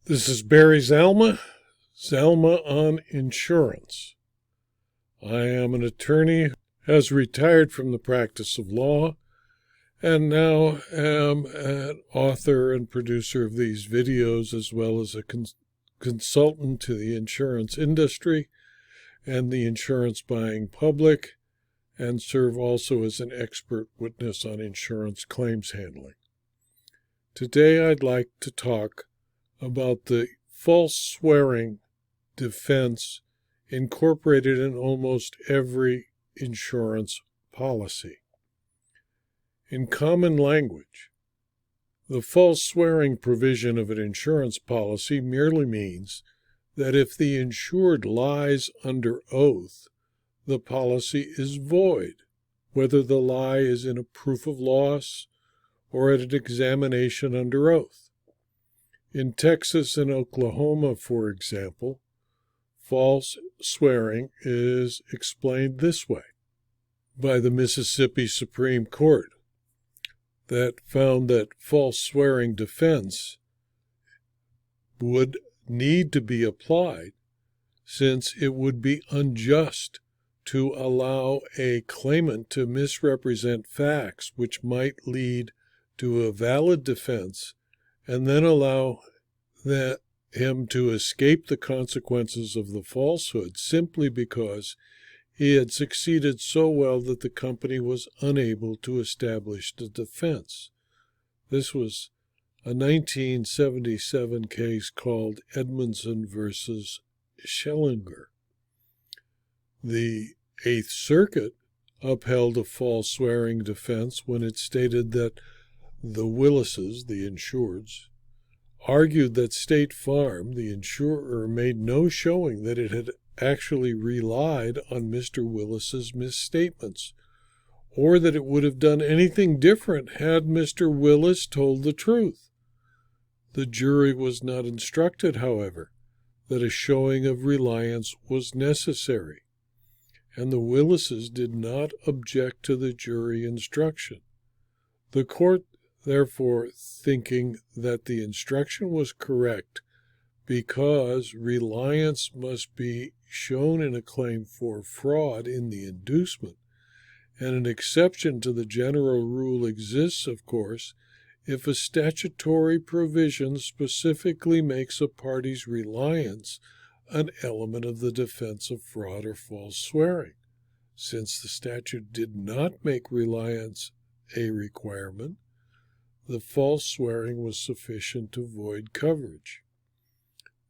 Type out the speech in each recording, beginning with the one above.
This is Barry Zalma on insurance. I am an attorney who has retired from the practice of law and now am an author and producer of these videos, as well as a consultant to the insurance industry and the insurance buying public, and serve also as an expert witness on insurance claims handling. Today I'd like to talk about the false swearing defense incorporated in almost every insurance policy. In common language, the false swearing provision of an insurance policy merely means that if the insured lies under oath, the policy is void, whether the lie is in a proof of loss or at an examination under oath. In Texas and Oklahoma, for example, false swearing is explained this way by the Mississippi Supreme Court, that found that false swearing defense would need to be applied, since it would be unjust to allow a claimant to misrepresent facts which might lead to a valid defense and then allow him to escape the consequences of the falsehood simply because he had succeeded so well that the company was unable to establish the defense. This was a 1977 case called Edmondson versus Schellinger. The Eighth Circuit upheld a false swearing defense when it stated that the Willises, the insureds, argued that State Farm, the insurer, made no showing that it had actually relied on Mr. Willis's misstatements, or that it would have done anything different had Mr. Willis told the truth. The jury was not instructed, however, that a showing of reliance was necessary, and the Willises did not object to the jury instruction. The court, therefore, thinking that the instruction was correct because reliance must be shown in a claim for fraud in the inducement, and an exception to the general rule exists, of course, if a statutory provision specifically makes a party's reliance an element of the defense of fraud or false swearing. Since the statute did not make reliance a requirement, the false swearing was sufficient to void coverage.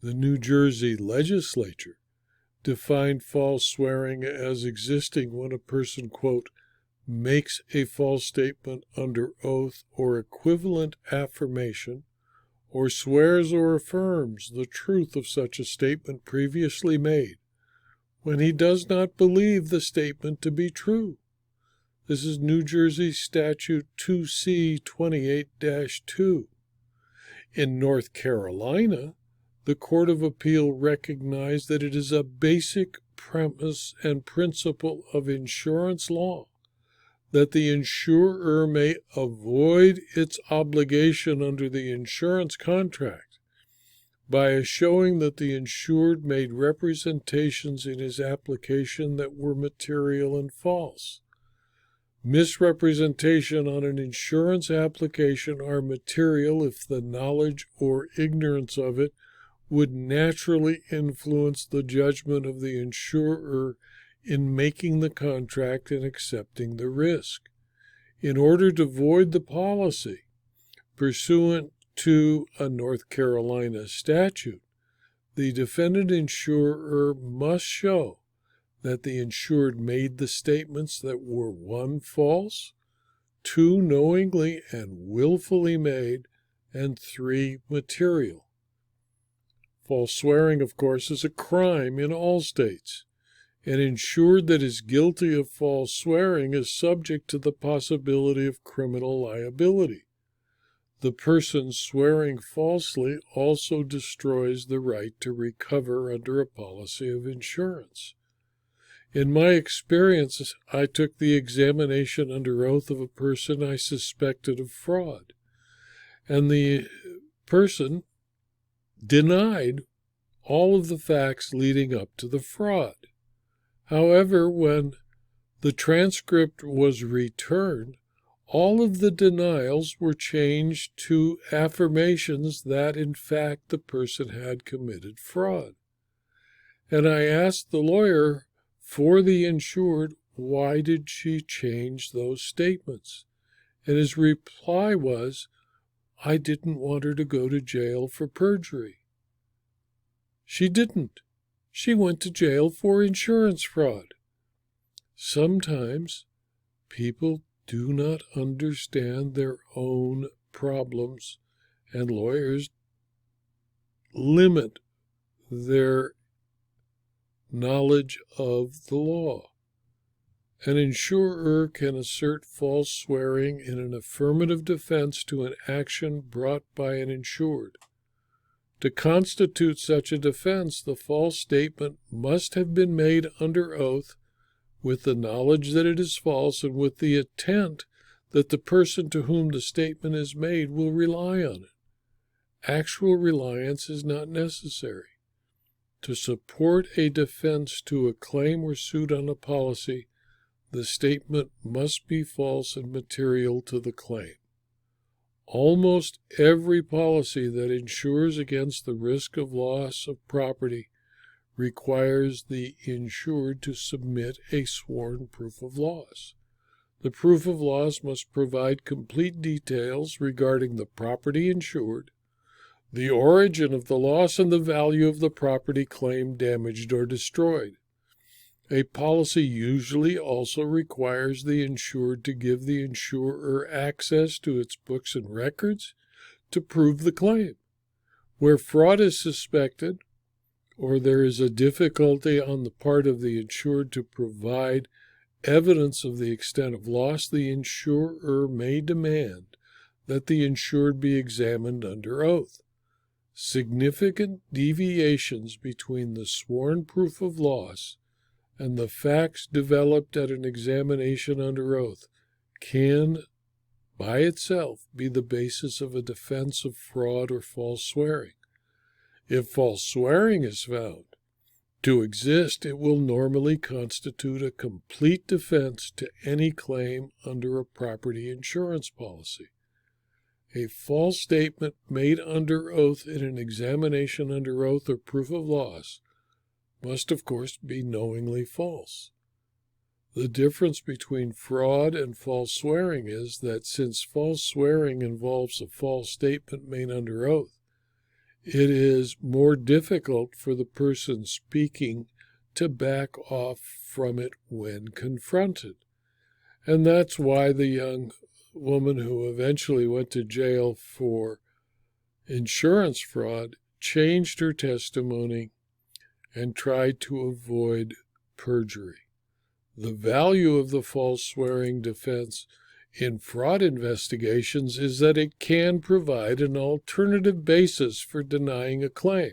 The New Jersey legislature defined false swearing as existing when a person, quote, makes a false statement under oath or equivalent affirmation, or swears or affirms the truth of such a statement previously made, when he does not believe the statement to be true. This is New Jersey Statute 2C28-2. In North Carolina, the Court of Appeal recognized that it is a basic premise and principle of insurance law that the insurer may avoid its obligation under the insurance contract by showing that the insured made representations in his application that were material and false. Misrepresentation on an insurance application are material if the knowledge or ignorance of it would naturally influence the judgment of the insurer in making the contract and accepting the risk. In order to void the policy, pursuant to a North Carolina statute, the defendant insurer must show that the insured made the statements that were 1, false, 2, knowingly and willfully made, and 3, material. False swearing, of course, is a crime in all states. An insured that is guilty of false swearing is subject to the possibility of criminal liability. The person swearing falsely also destroys the right to recover under a policy of insurance. In my experience, I took the examination under oath of a person I suspected of fraud, and the person denied all of the facts leading up to the fraud. However, when the transcript was returned, all of the denials were changed to affirmations that, in fact, the person had committed fraud. And I asked the lawyer for the insured, why did she change those statements? And his reply was, I didn't want her to go to jail for perjury. She didn't. She went to jail for insurance fraud. Sometimes people do not understand their own problems, and lawyers limit their knowledge of the law. An insurer can assert false swearing in an affirmative defense to an action brought by an insured. To constitute such a defense, the false statement must have been made under oath with the knowledge that it is false and with the intent that the person to whom the statement is made will rely on it. Actual reliance is not necessary. To support a defense to a claim or suit on a policy, the statement must be false and material to the claim. Almost every policy that insures against the risk of loss of property requires the insured to submit a sworn proof of loss. The proof of loss must provide complete details regarding the property insured, the origin of the loss, and the value of the property claimed, damaged, or destroyed. A policy usually also requires the insured to give the insurer access to its books and records to prove the claim. Where fraud is suspected, or there is a difficulty on the part of the insured to provide evidence of the extent of loss, the insurer may demand that the insured be examined under oath. Significant deviations between the sworn proof of loss and the facts developed at an examination under oath can, by itself, be the basis of a defense of fraud or false swearing. If false swearing is found to exist, it will normally constitute a complete defense to any claim under a property insurance policy. A false statement made under oath in an examination under oath or proof of loss must, of course, be knowingly false. The difference between fraud and false swearing is that since false swearing involves a false statement made under oath, it is more difficult for the person speaking to back off from it when confronted. And that's why the young woman who eventually went to jail for insurance fraud changed her testimony and tried to avoid perjury. The value of the false swearing defense in fraud investigations is that it can provide an alternative basis for denying a claim.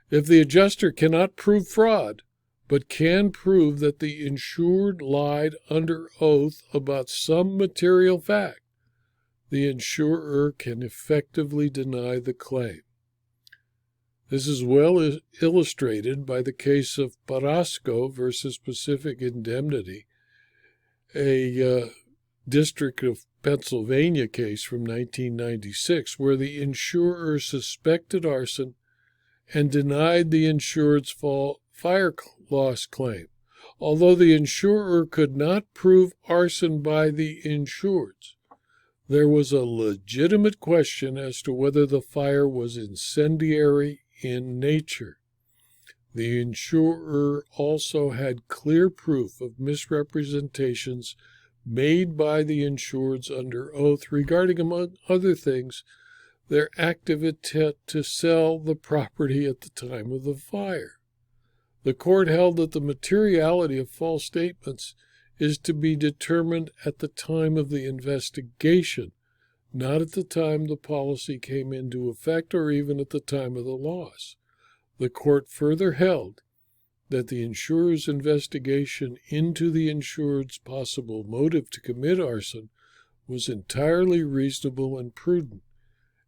If the adjuster cannot prove fraud, but can prove that the insured lied under oath about some material fact, the insurer can effectively deny the claim. This is well illustrated by the case of Parasco versus Pacific Indemnity, a District of Pennsylvania case from 1996, where the insurer suspected arson and denied the insured's fire loss claim, although the insurer could not prove arson by the insureds. There was a legitimate question as to whether the fire was incendiary in nature. The insurer also had clear proof of misrepresentations made by the insureds under oath regarding, among other things, their active intent to sell the property at the time of the fire. The court held that the materiality of false statements is to be determined at the time of the investigation, not at the time the policy came into effect or even at the time of the loss. The court further held that the insurer's investigation into the insured's possible motive to commit arson was entirely reasonable and prudent,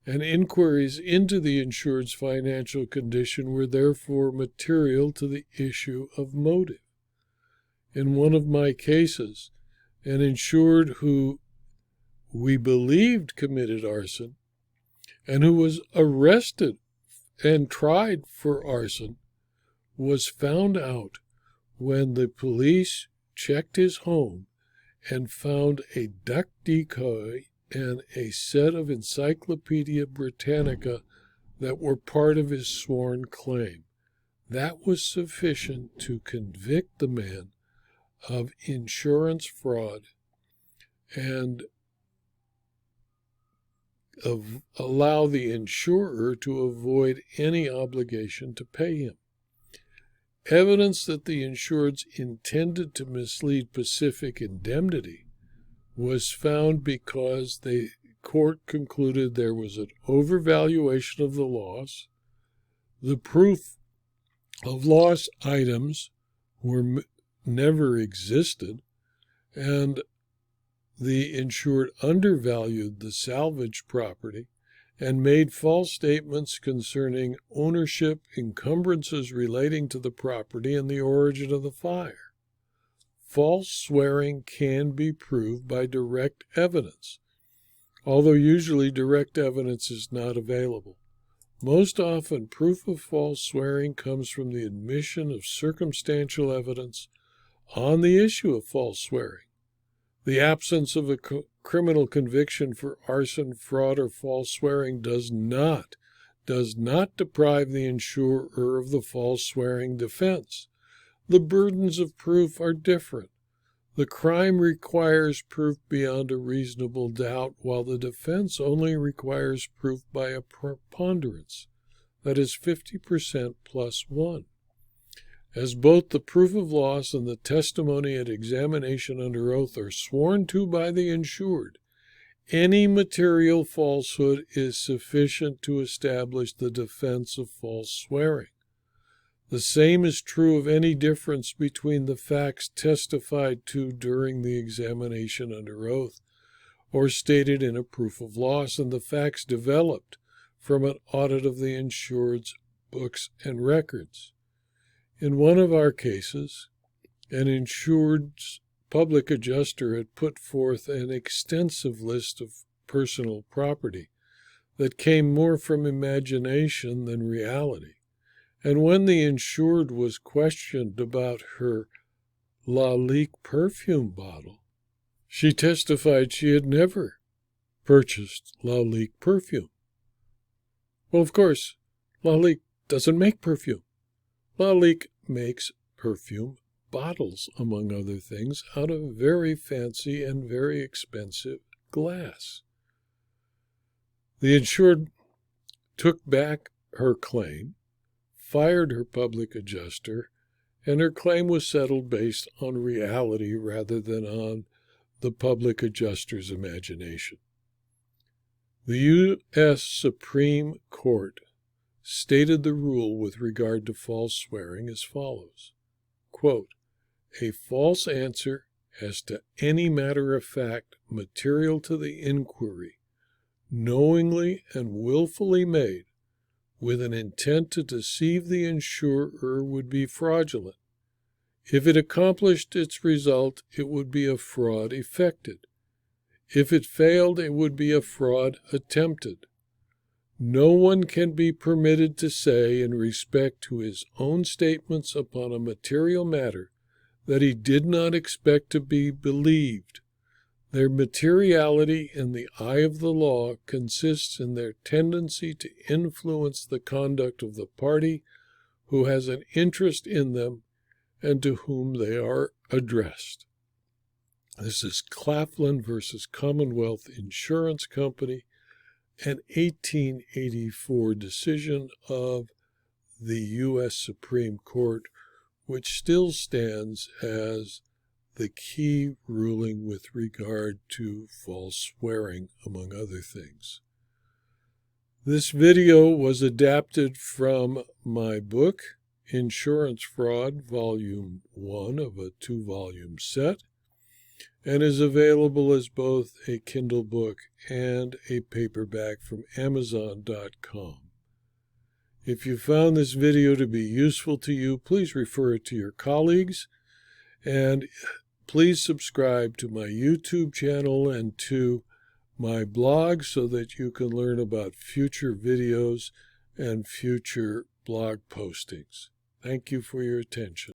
and inquiries into the insured's financial condition were therefore material to the issue of motive. In one of my cases, an insured who we believed committed arson and who was arrested and tried for arson was found out when the police checked his home and found a duck decoy and a set of Encyclopedia Britannica that were part of his sworn claim. That was sufficient to convict the man of insurance fraud and allow the insurer to avoid any obligation to pay him. Evidence that the insureds intended to mislead Pacific Indemnity was found because the court concluded there was an overvaluation of the loss, the proof of loss items never existed, and the insured undervalued the salvage property and made false statements concerning ownership, encumbrances relating to the property, and the origin of the fire. False swearing can be proved by direct evidence, although usually direct evidence is not available. Most often, proof of false swearing comes from the admission of circumstantial evidence on the issue of false swearing. The absence of a criminal conviction for arson, fraud, or false swearing does not deprive the insurer of the false swearing defense. The burdens of proof are different. The crime requires proof beyond a reasonable doubt, while the defense only requires proof by a preponderance, that is 50% plus 1. As both the proof of loss and the testimony at examination under oath are sworn to by the insured, any material falsehood is sufficient to establish the defense of false swearing. The same is true of any difference between the facts testified to during the examination under oath or stated in a proof of loss and the facts developed from an audit of the insured's books and records. In one of our cases, an insured's public adjuster had put forth an extensive list of personal property that came more from imagination than reality. And when the insured was questioned about her Lalique perfume bottle, she testified she had never purchased Lalique perfume. Well, of course, Lalique doesn't make perfume. Lalique makes perfume bottles, among other things, out of very fancy and very expensive glass. The insured took back her claim, fired her public adjuster, and her claim was settled based on reality rather than on the public adjuster's imagination. The U.S. Supreme Court stated the rule with regard to false swearing as follows, quote, "A false answer as to any matter of fact material to the inquiry, knowingly and willfully made, with an intent to deceive the insurer would be fraudulent. If it accomplished its result, it would be a fraud effected. If it failed, it would be a fraud attempted. No one can be permitted to say in respect to his own statements upon a material matter that he did not expect to be believed. Their materiality in the eye of the law consists in their tendency to influence the conduct of the party who has an interest in them and to whom they are addressed." This is Claflin versus Commonwealth Insurance Company, an 1884 decision of the U.S. Supreme Court, which still stands as the key ruling with regard to false swearing, among other things. This video was adapted from my book, Insurance Fraud, Volume 1 of a 2-volume set, and is available as both a Kindle book and a paperback from Amazon.com. If you found this video to be useful to you, please refer it to your colleagues, and please subscribe to my YouTube channel and to my blog so that you can learn about future videos and future blog postings. Thank you for your attention.